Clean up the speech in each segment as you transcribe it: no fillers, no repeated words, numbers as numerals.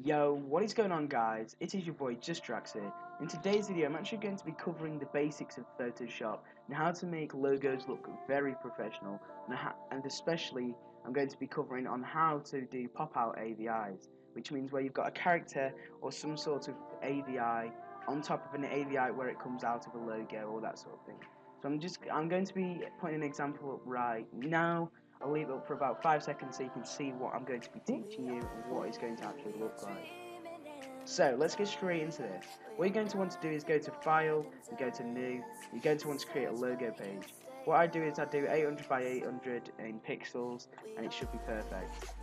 Yo, what is going on guys? It is your boy Drax here. In today's video I'm actually going to be covering the basics of Photoshop and how to make logos look very professional and especially I'm going to be covering on how to do pop-out AVIs, which means where you've got a character or some sort of AVI on top of an AVI where it comes out of a logo or that sort of thing. So I'm going to be putting an example up right now. I'll leave it up for about 5 seconds so you can see what I'm going to be teaching you and what it's going to actually look like. So let's get straight into this. What you're going to want to do is go to File, and go to New. You're going to want to create a logo page. What I do is I do 800 by 800 in pixels and it should be perfect.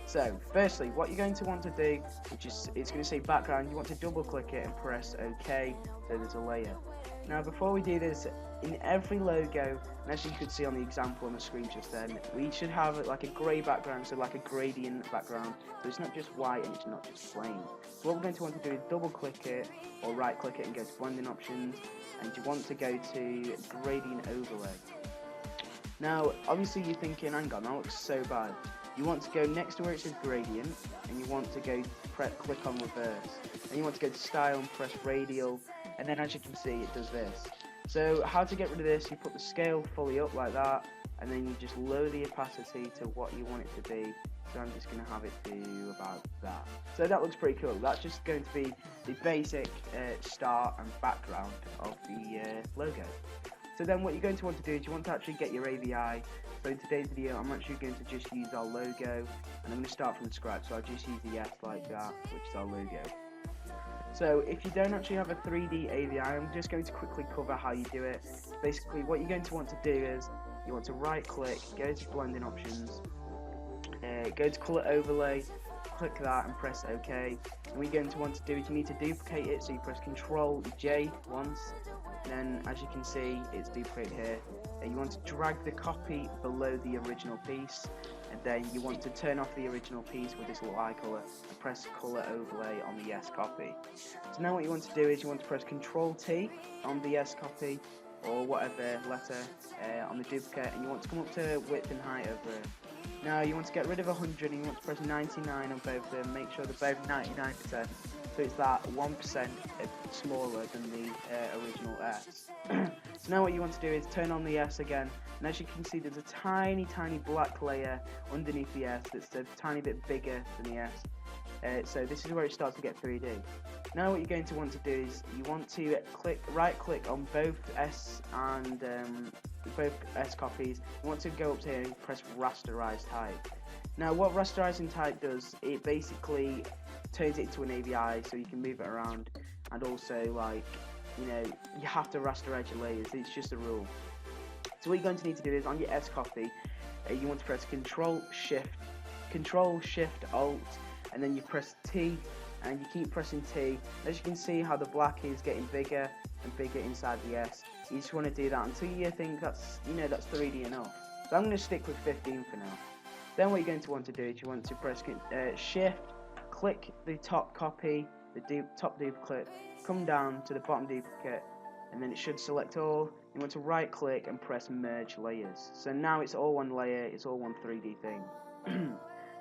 So firstly, what you're going to want to do, which is it's going to say background, you want to double click it and press OK so there's a layer. Now before we do this, in every logo, and as you could see on the example on the screen just then, we should have like a grey background, so like a gradient background, so it's not just white and it's not just plain. So what we're going to want to do is double click it or right click it and go to blending options, and you want to go to gradient overlay. Now obviously you're thinking, hang on, that looks so bad. You want to go next to where it says gradient and you want to go click on reverse, and you want to go to style and press radial, and then as you can see it does this. So how to get rid of this, you put the scale fully up like that, and then you just lower the opacity to what you want it to be. So I'm just going to have it do about that. So that looks pretty cool. That's just going to be the basic start and background of the logo. So then what you're going to want to do is you want to actually get your AVI. So in today's video I'm actually going to just use our logo, and I'm going to start from scratch, so I'll just use the S like that, which is our logo. So if you don't actually have a 3D AVI, I'm just going to quickly cover how you do it. Basically what you're going to want to do is you want to right click, go to blending options, go to color overlay, click that and press OK. And what you're going to want to do is you need to duplicate it, so you press Ctrl J once, and then as you can see it's duplicated here. You want to drag the copy below the original piece, and then you want to turn off the original piece with this little eye color and press color overlay on the S copy. So now what you want to do is you want to press Ctrl T on the S copy or whatever letter on the duplicate, and you want to come up to width and height over it. Now you want to get rid of 100 and you want to press 99 on both of them, make sure they're both 99%, so it's that 1% smaller than the original S. So now what you want to do is turn on the S again, and as you can see there's a tiny black layer underneath the S that's a tiny bit bigger than the S. So this is where it starts to get 3D. Now what you're going to want to do is you want to right click on both S and both S copies. You want to go up to here and press rasterize type. Now what rasterizing type does, it basically turns it into an AVI so you can move it around, and also like, you know, you have to rasterize your layers, it's just a rule. So what you're going to need to do is on your S copy, you want to press Control Shift Alt, and then you press T, and you keep pressing T. As you can see how the black is getting bigger and bigger inside the S. You just want to do that until you think that's 3D enough. So I'm going to stick with 15 for now. Then what you're going to want to do is you want to press Shift, click the top copy, the top duplicate, come down to the bottom duplicate, and then it should select all. You want to right click and press merge layers. So now it's all one layer, it's all one 3D thing.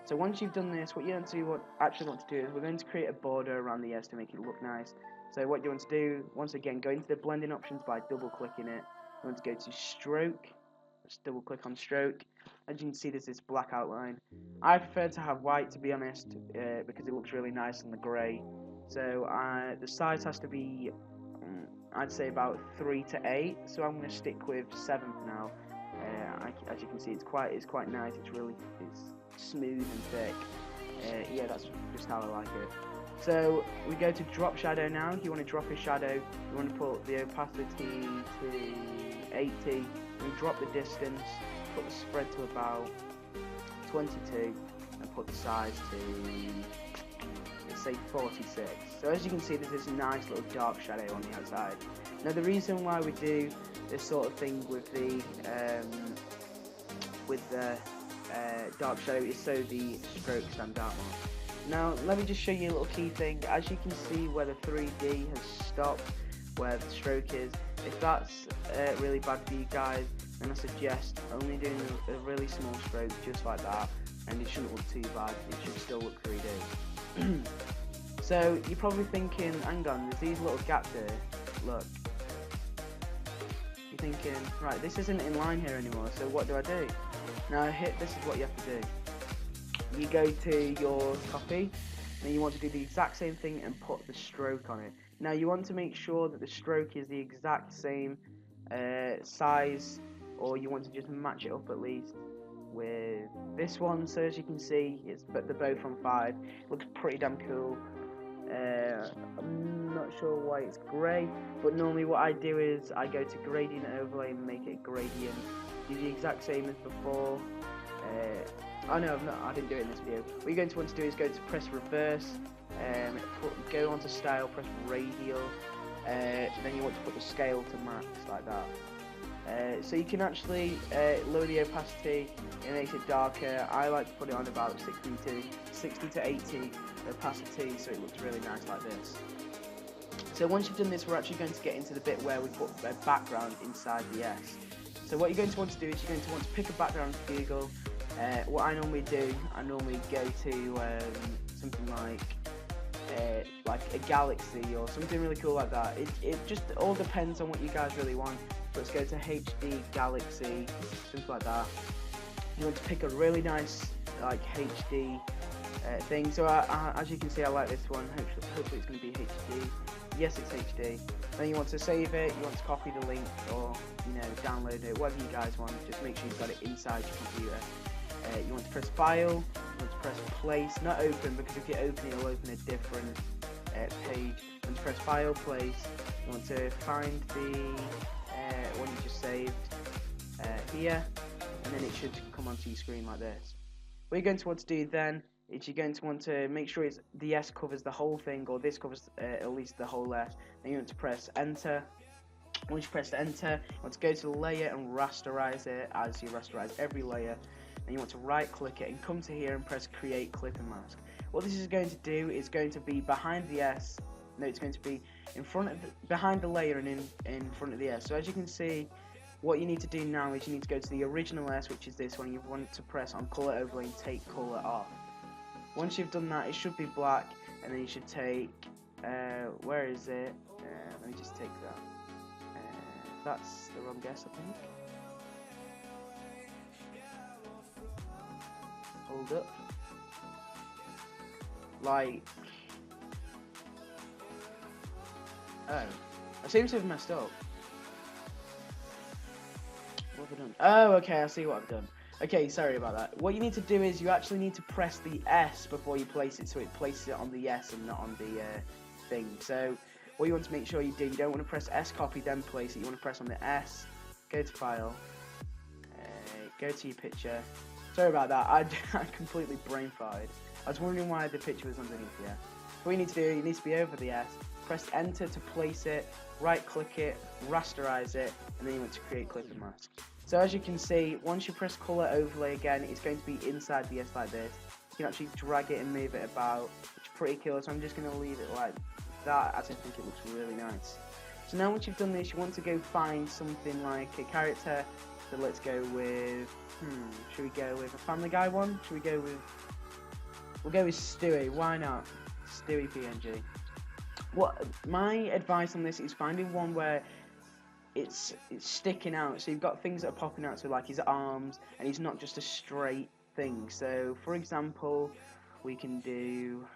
So once you've done this, what you actually want to do is we're going to create a border around the S to make it look nice. So what you want to do, once again, go into the blending options by double clicking it. You want to go to stroke, just double click on stroke. As you can see there's this black outline. I prefer to have white, to be honest, because it looks really nice on the grey. So the size has to be, I'd say about 3 to 8, so I'm going to stick with 7 for now. As you can see it's quite nice, it's smooth and thick. Yeah, that's just how I like it. So we go to drop shadow now. You want to drop a shadow, you want to put the opacity to 80, and drop the distance, put the spread to about 22, and put the size to, let's say, 46. So as you can see there's this nice little dark shadow on the outside. Now the reason why we do this sort of thing with the dark shadow is so the stroke stands out more. Now let me just show you a little key thing. As you can see where the 3D has stopped, where the stroke is, if that's really bad for you guys, then I suggest only doing a really small stroke just like that, and it shouldn't look too bad, it should still look 3D. So you're probably thinking, hang on, there's these little gaps here. Look. You're thinking, right, this isn't in line here anymore, so what do I do? Now this is what you have to do. You go to your copy, and you want to do the exact same thing and put the stroke on it. Now you want to make sure that the stroke is the exact same size, or you want to just match it up at least with this one. So as you can see, they're both on 5. Looks pretty damn cool. I'm not sure why it's grey, but normally what I do is I go to gradient overlay and make it gradient. Do the exact same as before. Oh no, I didn't do it in this video. What you're going to want to do is go to press reverse, go onto style, press radial, then you want to put the scale to max like that. So you can actually lower the opacity, it makes it darker. I like to put it on about 60 to 80 opacity, so it looks really nice like this. So once you've done this, we're actually going to get into the bit where we put a background inside the S. So what you're going to want to do is you're going to want to pick a background to Google. What I normally do, I normally go to something like a galaxy or something really cool like that. It just all depends on what you guys really want. So let's go to HD galaxy, something like that. You want to pick a really nice like HD thing. So as you can see, I like this one. Hopefully it's going to be HD. Yes, it's HD. Then you want to save it. You want to copy the link or download it, whatever you guys want. Just make sure you've got it inside your computer. You want to press file, you want to press place, not open, because if you open it, it'll open a different page. You want to press file, place, you want to find the one you just saved here, and then it should come onto your screen like this. What you're going to want to do then is you're going to want to make sure the S covers the whole thing, or this covers at least the whole S. Then you want to press enter. Once you press enter, you want to go to the layer and rasterize it as you rasterize every layer. And you want to right click it and come to here and press create clip and mask. What this is going to do is going to be behind the S. No, it's going to be in front of behind the layer and in front of the S. So as you can see, what you need to do now is you need to go to the original S, which is this one. You want to press on color overlay and take color off. Once you've done that, it should be black, and then you should take where is it? Let me just take that. That's the wrong guess, I think. Hold up. Like, oh, I seem to have messed up. What have I done? Oh, okay, I see what I've done. Okay, sorry about that. What you need to do is you actually need to press the S before you place it, so it places it on the S and not on the thing. So what you want to make sure you do, you don't want to press S copy then place it. You want to press on the S, go to file, go to your picture. Sorry about that, I completely brain farted. I was wondering why the picture was underneath here. What you need to do, you need to be over the S, press enter to place it, right click it, rasterize it, and then you want to create clip and mask. So as you can see, once you press color overlay again, it's going to be inside the S like this. You can actually drag it and move it about, which is pretty cool, so I'm just going to leave it like that as I think it looks really nice. So now once you've done this, you want to go find something like a character. So let's go with, should we go with a Family Guy one? We'll go with Stewie, why not? Stewie PNG. What my advice on this is finding one where it's sticking out, so you've got things that are popping out, so like his arms, and he's not just a straight thing. So for example, we can do,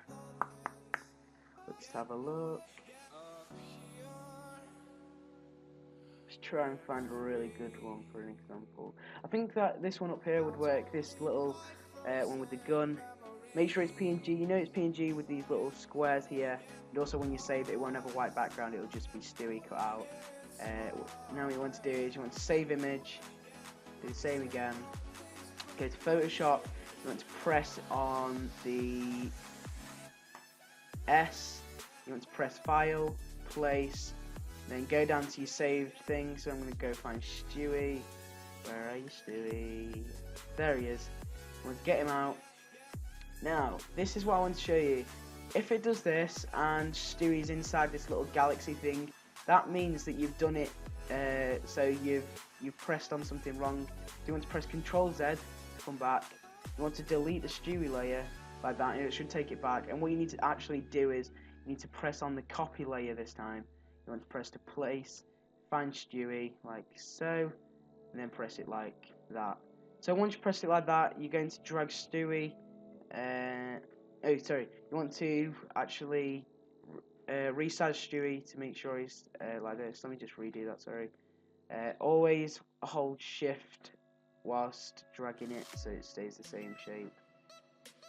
let's have a look. Let's try and find a really good one for an example. I think that this one up here would work, this little one with the gun. Make sure it's PNG, you know it's PNG with these little squares here, and also when you save it, it won't have a white background, it'll just be Stewie cut out. Now what you want to do is you want to save image, do the same again, go to Photoshop, you want to press on the S, you want to press file, place, then go down to your saved thing. So I'm going to go find Stewie. Where are you, Stewie? There he is. I want to get him out. Now, this is what I want to show you. If it does this and Stewie's inside this little galaxy thing, that means that you've done it. So you've pressed on something wrong. So you want to press Ctrl Z to come back. You want to delete the Stewie layer. like that, and it should take it back. And what you need to actually do is you need to press on the copy layer this time. You want to press to place, find Stewie like so, and then press it like that. So once you press it like that, you're going to drag Stewie. Oh, sorry. You want to actually resize Stewie to make sure he's like this. Let me just redo that. Sorry. Always hold Shift whilst dragging it so it stays the same shape.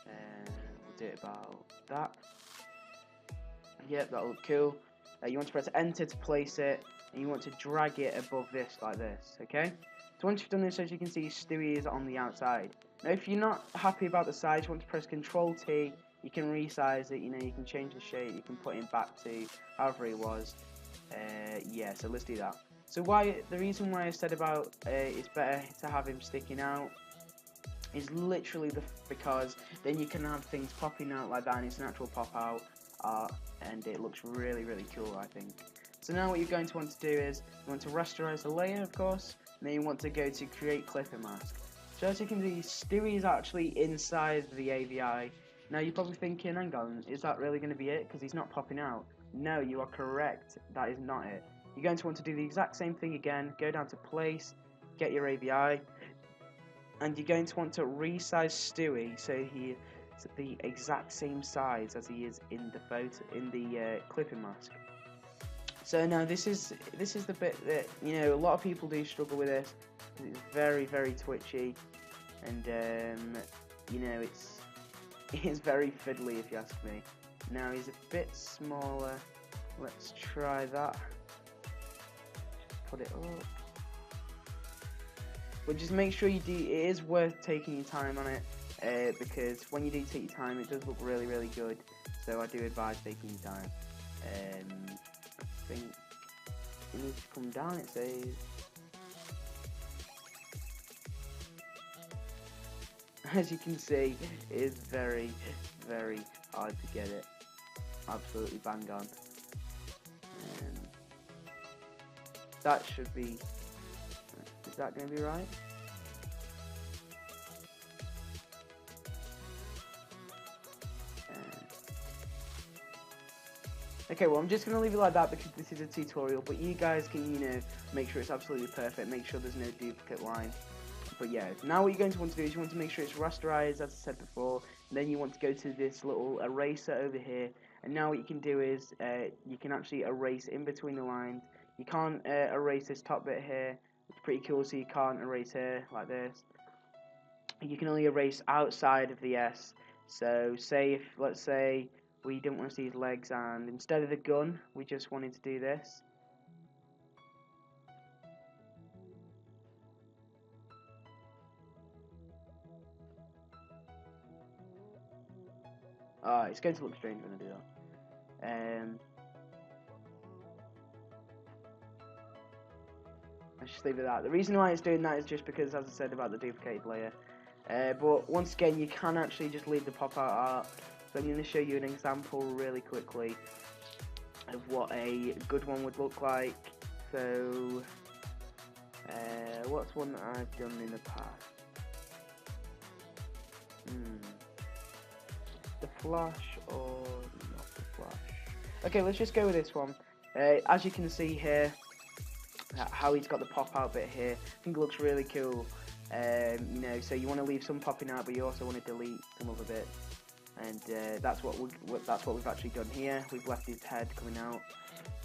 We'll do it about that. Yep, that'll look cool. You want to press Enter to place it, and you want to drag it above this like this. Okay. So once you've done this, as you can see, Stewie is on the outside. Now, if you're not happy about the size, you want to press Control T. You can resize it. You know, you can change the shape. You can put him back to however it was. Yeah. So let's do that. So the reason why I said about it's better to have him sticking out is literally because then you can have things popping out like that, and it's natural pop out art, and it looks really, really cool, I think. So now what you're going to want to do is you want to rasterize the layer, of course, and then you want to go to create clipper mask. So as you can see, Stewie is actually inside the AVI. Now you're probably thinking, hang on, is that really going to be it? Because he's not popping out. No, you are correct. That is not it. You're going to want to do the exact same thing again. Go down to place, get your AVI, and you're going to want to resize Stewie so he is the exact same size as he is in the photo, in the clipping mask. So now this is the bit that, you know, a lot of people do struggle with this. It's very, very twitchy, and you know, it's very fiddly if you ask me. Now he's a bit smaller. Let's try that. Put it up. But just make sure you do. It is worth taking your time on it, because when you do take your time, it does look really, really good. So I do advise taking your time. I think it needs to come down. It says. As you can see, it is very, very hard to get it absolutely bang on. That should be. Is that going to be right? Okay, well, I'm just going to leave it like that because this is a tutorial, but you guys can, you know, make sure it's absolutely perfect, make sure there's no duplicate line. But yeah, now what you're going to want to do is you want to make sure it's rasterized, as I said before, and then you want to go to this little eraser over here, and now what you can do is you can actually erase in between the lines. You can't erase this top bit here. It's pretty cool, so you can't erase here like this. You can only erase outside of the S. So say if, let's say, we didn't want to see his legs, and instead of the gun, we just wanted to do this. It's going to look strange when I do that. Let's just leave it at that. The reason why it's doing that is just because, as I said, about the duplicated layer. But once again, you can actually just leave the pop-out art. So I'm going to show you an example really quickly of what a good one would look like. So, what's one that I've done in the past? The Flash or not the Flash? Okay, let's just go with this one. As you can see here, how he's got the pop-out bit here, I think it looks really cool. You know, so you want to leave some popping out, but you also want to delete some other bits. And that's what we've actually done here. We've left his head coming out.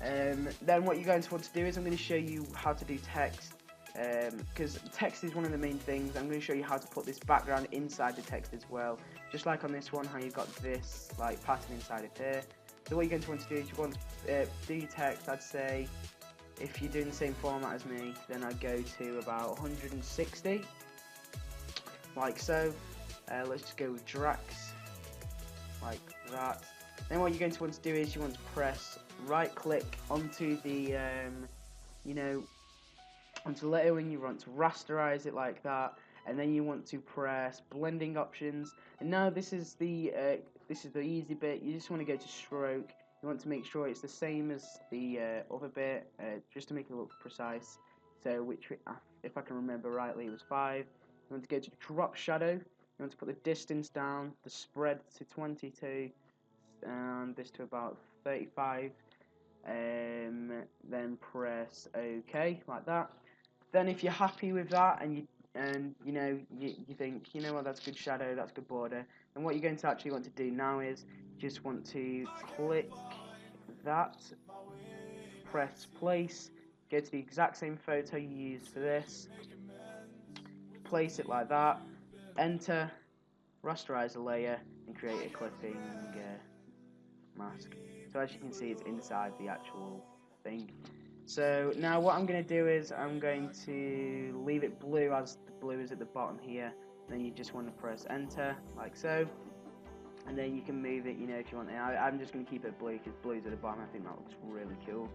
Then what you're going to want to do is I'm going to show you how to do text, because text is one of the main things. I'm going to show you how to put this background inside the text as well, just like on this one, how you've got this like pattern inside of here. So what you're going to want to do is you want to do your text. I'd say if you're doing the same format as me, then I'd go to about 160, like so. Let's just go with Drax, like that. Then what you're going to want to do is you want to press right click onto the you know, onto the letter, and you want to rasterize it like that, and then you want to press blending options. And now this is the easy bit. You just want to go to stroke. You want to make sure it's the same as the other bit, just to make it look precise. So which, if I can remember rightly, it was 5. You want to go to drop shadow. You want to put the distance down, the spread to 22, and this to about 35. Then press OK like that. Then if you're happy with that and you think, you know what, that's good shadow, that's good border, then what you're going to actually want to do now is just want to click that, press place, go to the exact same photo you used for this, place it like that, enter, rasterize the layer, and create a clipping mask. So as you can see, it's inside the actual thing. So now what I'm going to do is I'm going to leave it blue, as the blue is at the bottom here. Then you just want to press enter like so, and then you can move it, you know, if you want. I'm just going to keep it blue because blue's at the bottom. I think that looks really cool.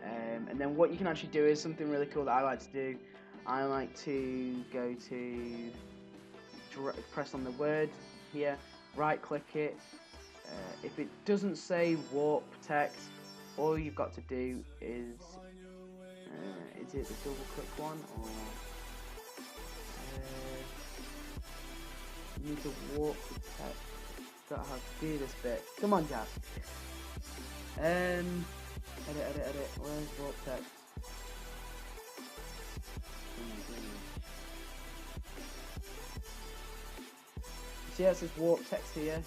And then what you can actually do is something really cool that I like to do. I like to go to press on the word here, right click it. If it doesn't say warp text, all you've got to do is it the double click one, or you need to warp the text. Got how to do this bit. Come on, Jack. Edit. Where's warp text? See how it says warp text here?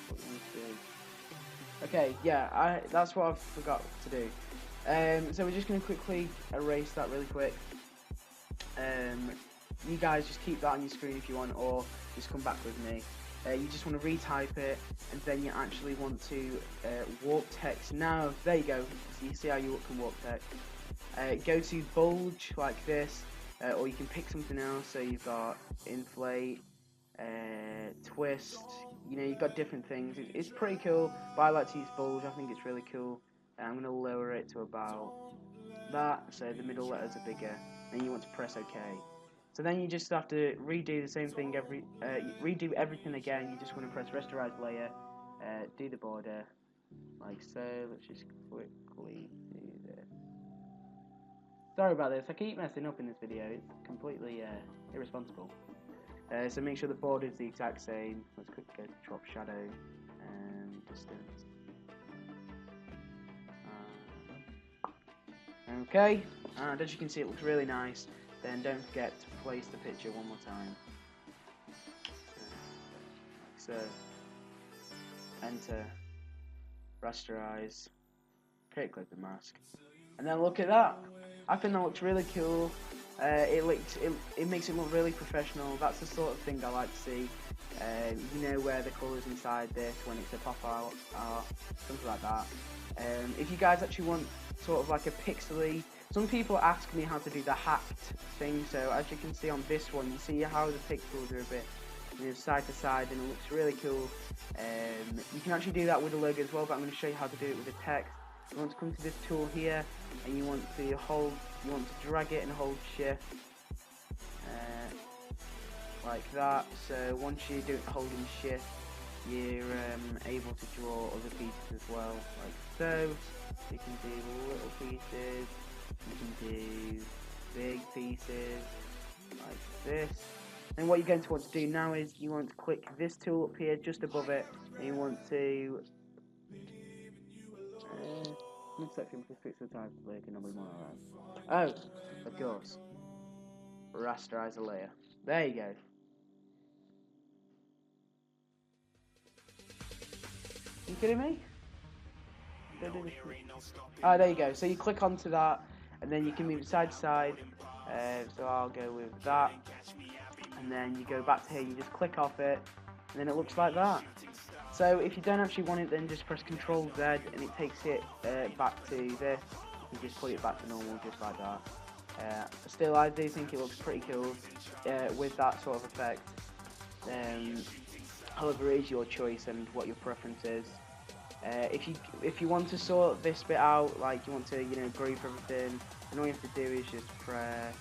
What you need to do. Okay, yeah, that's what I forgot to do. So we're just going to quickly erase that really quick. You guys just keep that on your screen if you want, or just come back with me. You just want to retype it, and then you actually want to warp text. Now, there you go. So you see how you can warp text. Go to bulge like this, or you can pick something else. So you've got inflate, twist. You know, you've got different things. It's pretty cool, but I like to use bulge. I think it's really cool. I'm going to lower it to about that, so the middle letters are bigger, and you want to press OK. So then you just have to redo the same thing, redo everything again. You just want to press rasterize layer, do the border, like so. Let's just quickly do this. Sorry about this, I keep messing up in this video. It's completely irresponsible. So make sure the border is the exact same. Let's quickly go to drop shadow and distance. Okay, and as you can see, it looks really nice. Then don't forget to place the picture one more time. So, enter, rasterize, create clipping mask, and then look at that. I think that looks really cool. It makes it look really professional. That's the sort of thing I like to see. You know where the colours inside this when it's a pop out art, something like that. If you guys actually want sort of like a pixely, some people ask me how to do the hacked thing. So as you can see on this one, you see how the pixels are a bit, you know, side to side, and it looks really cool. You can actually do that with a logo as well, but I'm going to show you how to do it with the text. You want to come to this tool here, and you want to drag it and hold shift like that. So once you do it holding shift, you're able to draw other pieces as well, like so. You can do little pieces, you can do big pieces like this. And what you're going to want to do now is you want to click this tool up here just above it, and you want to next section, please fix the type of layer can normally more. Oh, of course, rasterize the layer. There you go. You kidding me? Oh, there you go. So you click onto that, and then you can move it side to side. So I'll go with that, and then you go back to here. You just click off it, and then it looks like that. So if you don't actually want it, then just press Control Z, and it takes it back to this. You just put it back to normal, just like that. Still, I do think it looks pretty cool with that sort of effect. However, it is your choice and what your preference is. If you want to sort this bit out, like you want to, you know, group everything, then all you have to do is just press.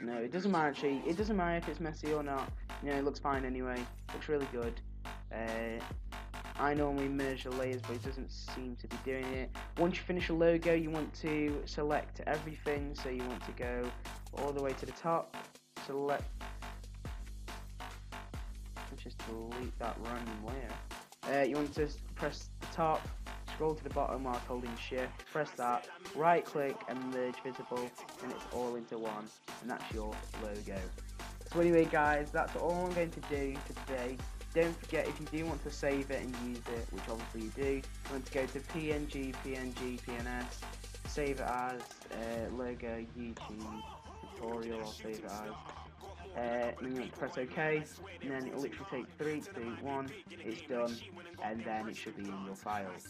No, it doesn't matter actually. It doesn't matter if it's messy or not. You know, it looks fine anyway. Looks really good. I normally merge the layers, but it doesn't seem to be doing it. Once you finish a logo, you want to select everything. So you want to go all the way to the top, select. Let's just delete that random layer. You want to press the top, scroll to the bottom while holding shift, press that, right click and merge visible, and it's all into one, and that's your logo. So anyway guys, that's all I'm going to do for today. Don't forget, if you do want to save it and use it, which obviously you do, you want to go to PNG, PNS, save it as logo YouTube tutorial, or save it as. And then you want to press OK, and then it'll literally take 3, 2, 1, it's done, and then it should be in your files.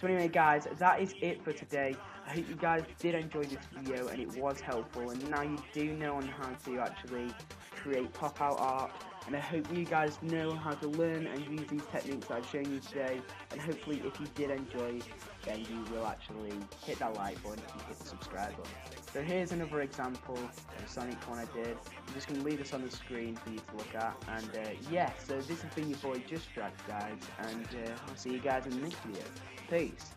So anyway guys, that is it for today. I hope you guys did enjoy this video and it was helpful, and now you do know on how to actually create pop-out art, and I hope you guys know how to learn and use these techniques that I've shown you today, and hopefully if you did enjoy, then you will actually hit that like button and hit the subscribe button. So here's another example of a Sonic one I did. I'm just going to leave this on the screen for you to look at, and yeah, so this has been your boy Just Drax, guys, and I'll see you guys in the next video. Peace.